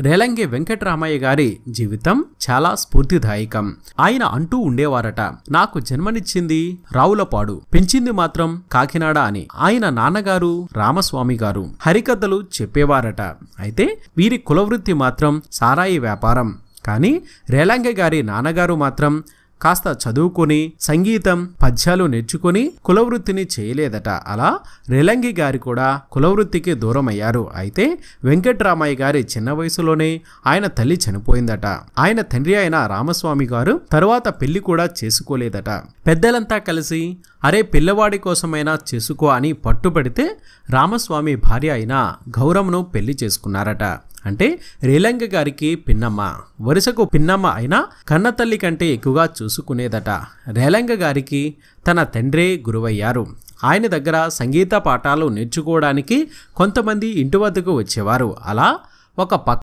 రేలంగి వెంకటరామయ్య గారి జీవితం చాలా స్ఫూర్తిదాయకం. ఆయన అంటూ ఉండేవారట, నాకు జన్మనిచ్చింది రావులపాడు, పెంచింది మాత్రం కాకినాడ అని. ఆయన నాన్నగారు రామస్వామి గారు హరికథలు చెప్పేవారట. అయితే వీరి కులవృత్తి మాత్రం సారాయి వ్యాపారం. కానీ రేలంగి గారి నాన్నగారు మాత్రం కాస్త చదువుకొని సంగీతం పద్యాలు నేర్చుకుని కులవృత్తిని చేయలేదట. అలా రేలంగి గారి కూడా కులవృత్తికి దూరమయ్యారు. అయితే వెంకటరామయ్య గారి చిన్న వయసులోనే ఆయన తల్లి చనిపోయిందట. ఆయన తండ్రి అయిన రామస్వామి గారు తరువాత పెళ్లి కూడా చేసుకోలేదట. పెద్దలంతా కలిసి అరే పిల్లవాడి కోసమైనా చేసుకో అని పట్టుబడితే రామస్వామి భార్య అయిన గౌరమ్మను పెళ్లి చేసుకున్నారట. అంటే రేలంగి గారికి పిన్నమ్మ, వరుసకు పిన్నమ్మ అయినా కన్నతల్లి కంటే ఎక్కువగా చూసుకునేదట. రేలంగి గారికి తన తండ్రే గురువయ్యారు. ఆయన దగ్గర సంగీత పాఠాలు నేర్చుకోవడానికి కొంతమంది ఇంటి వద్దకు వచ్చేవారు. అలా ఒక